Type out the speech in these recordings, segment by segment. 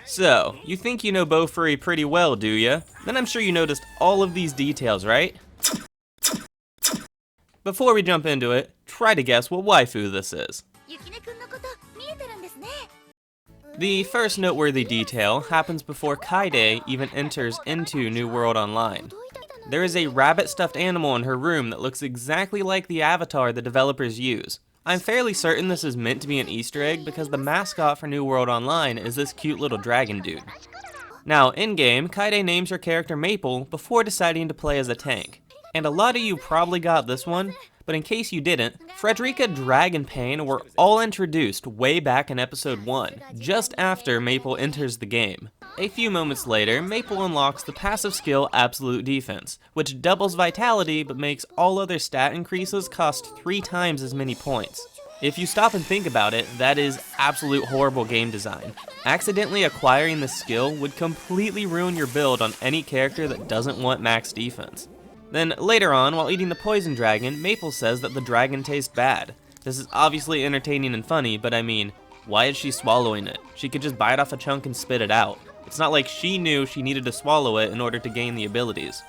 So, you think you know Bofuri pretty well, do ya? Then I'm sure you noticed all of these details, right? Before we jump into it, try to guess what waifu this is. The first noteworthy detail happens before Kaide even enters into New World Online. There is a rabbit stuffed animal in her room that looks exactly like the avatar the developers use. I'm fairly certain this is meant to be an Easter egg because the mascot for New World Online is this cute little dragon dude. Now, in-game, Kaide names her character Maple before deciding to play as a tank. And a lot of you probably got this one, but in case you didn't, Frederica, Drag, and Pain were all introduced way back in episode 1, just after Maple enters the game. A few moments later, Maple unlocks the passive skill Absolute Defense, which doubles vitality but makes all other stat increases cost 3 times as many points. If you stop and think about it, that is absolute horrible game design. Accidentally acquiring this skill would completely ruin your build on any character that doesn't want max defense. Then later on, while eating the poison dragon, Maple says that the dragon tastes bad. This is obviously entertaining and funny, but I mean, why is she swallowing it? She could just bite off a chunk and spit it out. It's not like she knew she needed to swallow it in order to gain the abilities.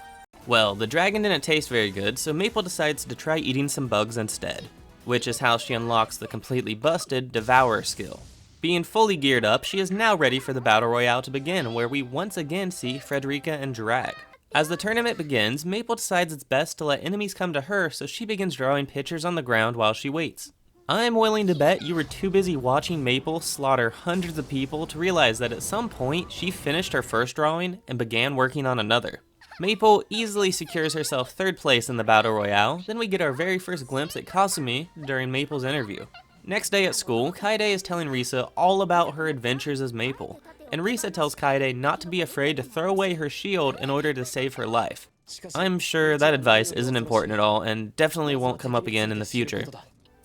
Well, the dragon didn't taste very good, so Maple decides to try eating some bugs instead, which is how she unlocks the completely busted Devourer skill. Being fully geared up, she is now ready for the Battle Royale to begin, where we once again see Frederica and Drag. As the tournament begins, Maple decides it's best to let enemies come to her, so she begins drawing pictures on the ground while she waits. I'm willing to bet you were too busy watching Maple slaughter hundreds of people to realize that at some point she finished her first drawing and began working on another. Maple easily secures herself 3rd place in the Battle Royale, then we get our very first glimpse at Kasumi during Maple's interview. Next day at school, Kaide is telling Risa all about her adventures as Maple, and Risa tells Kaide not to be afraid to throw away her shield in order to save her life. I'm sure that advice isn't important at all and definitely won't come up again in the future.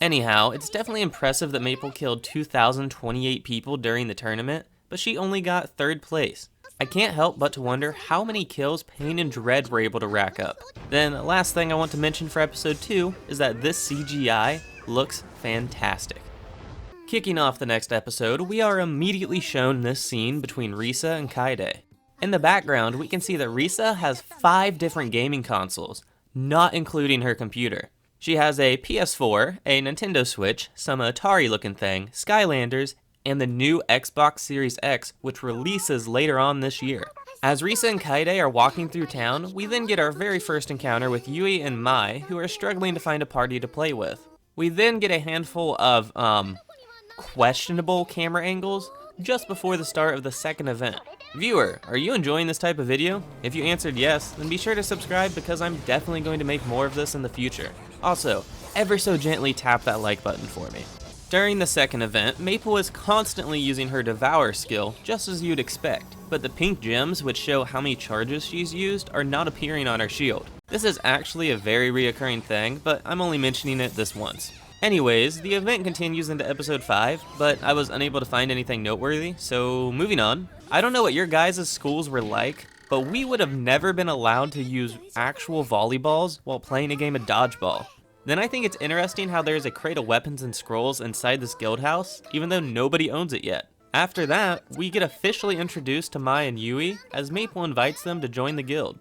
Anyhow, it's definitely impressive that Maple killed 2,028 people during the tournament, but she only got 3rd place. I can't help but to wonder how many kills Pain and Dread were able to rack up. Then, last thing I want to mention for episode 2 is that this CGI looks fantastic. Kicking off the next episode, we are immediately shown this scene between Risa and Kaide. In the background, we can see that Risa has 5 different gaming consoles, not including her computer. She has a PS4, a Nintendo Switch, some Atari-looking thing, Skylanders, and the new Xbox Series X, which releases later on this year. As Risa and Kaide are walking through town, we then get our very first encounter with Yui and Mai, who are struggling to find a party to play with. We then get a handful of, questionable camera angles just before the start of the second event. Viewer, are you enjoying this type of video? If you answered yes, then be sure to subscribe because I'm definitely going to make more of this in the future. Also, ever so gently tap that like button for me. During the second event, Maple is constantly using her Devour skill, just as you'd expect, but the pink gems which show how many charges she's used are not appearing on her shield. This is actually a very reoccurring thing, but I'm only mentioning it this once. Anyways, the event continues into episode 5, but I was unable to find anything noteworthy, so moving on. I don't know what your guys' schools were like, but we would have never been allowed to use actual volleyballs while playing a game of dodgeball. Then I think it's interesting how there's a crate of weapons and scrolls inside this guild house, even though nobody owns it yet. After that, we get officially introduced to Mai and Yui, as Maple invites them to join the guild.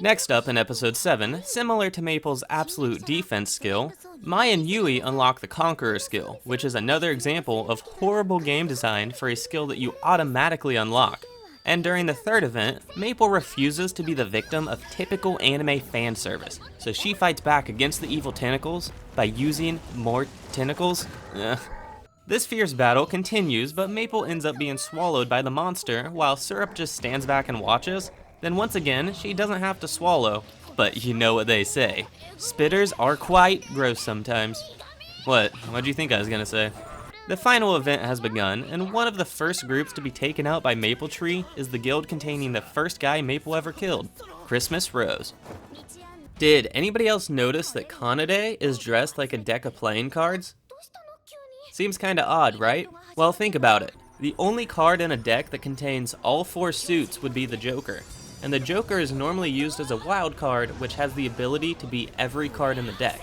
Next up in episode 7, similar to Maple's Absolute Defense skill, Mai and Yui unlock the Conqueror skill, which is another example of horrible game design for a skill that you automatically unlock. And during the third event, Maple refuses to be the victim of typical anime fan service, so she fights back against the evil tentacles by using more tentacles. This fierce battle continues, but Maple ends up being swallowed by the monster while Syrup just stands back and watches. Then once again, she doesn't have to swallow, but you know what they say. Spitters are quite gross sometimes. What'd you think I was gonna say? The final event has begun, and one of the first groups to be taken out by Maple Tree is the guild containing the first guy Maple ever killed, Christmas Rose. Did anybody else notice that Kanade is dressed like a deck of playing cards? Seems kinda odd, right? Well, think about it. The only card in a deck that contains all 4 suits would be the Joker. And the Joker is normally used as a wild card, which has the ability to beat every card in the deck.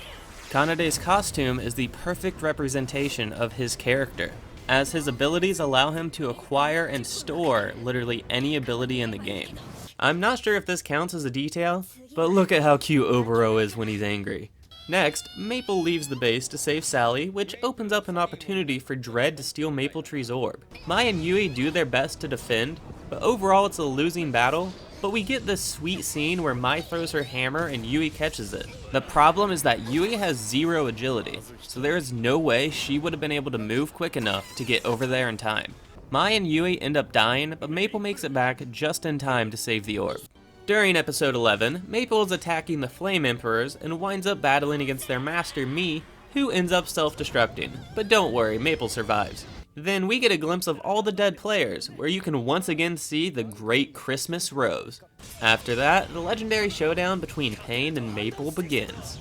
Kanade's costume is the perfect representation of his character. as his abilities allow him to acquire and store literally any ability in the game. I'm not sure if this counts as a detail, but look at how cute Oboro is when he's angry. Next, Maple leaves the base to save Sally, which opens up an opportunity for Dread to steal Maple Tree's orb. Mai and Yui do their best to defend, but overall it's a losing battle, but we get this sweet scene where Mai throws her hammer and Yui catches it. The problem is that Yui has 0 agility, so there is no way she would have been able to move quick enough to get over there in time. Mai and Yui end up dying, but Maple makes it back just in time to save the orb. During episode 11, Maple is attacking the Flame Emperors and winds up battling against their master Mii, who ends up self-destructing. But don't worry, Maple survives. Then we get a glimpse of all the dead players, where you can once again see the Great Christmas Rose. After that, the legendary showdown between Pain and Maple begins.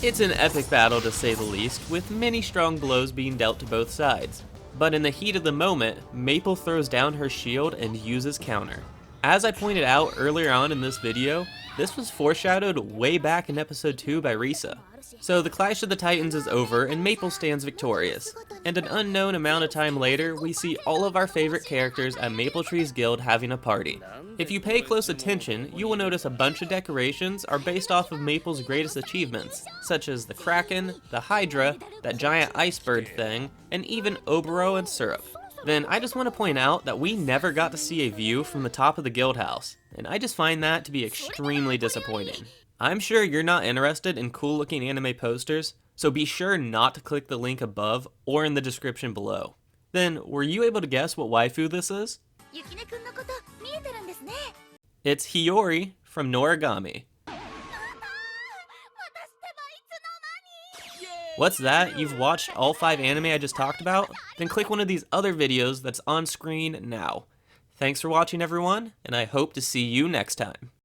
It's an epic battle to say the least, with many strong blows being dealt to both sides. But in the heat of the moment, Maple throws down her shield and uses counter. As I pointed out earlier on in this video, this was foreshadowed way back in episode 2 by Risa. So the Clash of the Titans is over and Maple stands victorious. And an unknown amount of time later, we see all of our favorite characters at Maple Tree's Guild having a party. If you pay close attention, you will notice a bunch of decorations are based off of Maple's greatest achievements, such as the Kraken, the Hydra, that giant ice bird thing, and even Oboro and Syrup. Then I just want to point out that we never got to see a view from the top of the guild house, and I just find that to be extremely disappointing. I'm sure you're not interested in cool looking anime posters, so be sure not to click the link above or in the description below. Then, were you able to guess what waifu this is? It's Hiyori from Noragami. What's that? You've watched all 5 anime I just talked about? Then click one of these other videos that's on screen now. Thanks for watching everyone, and I hope to see you next time.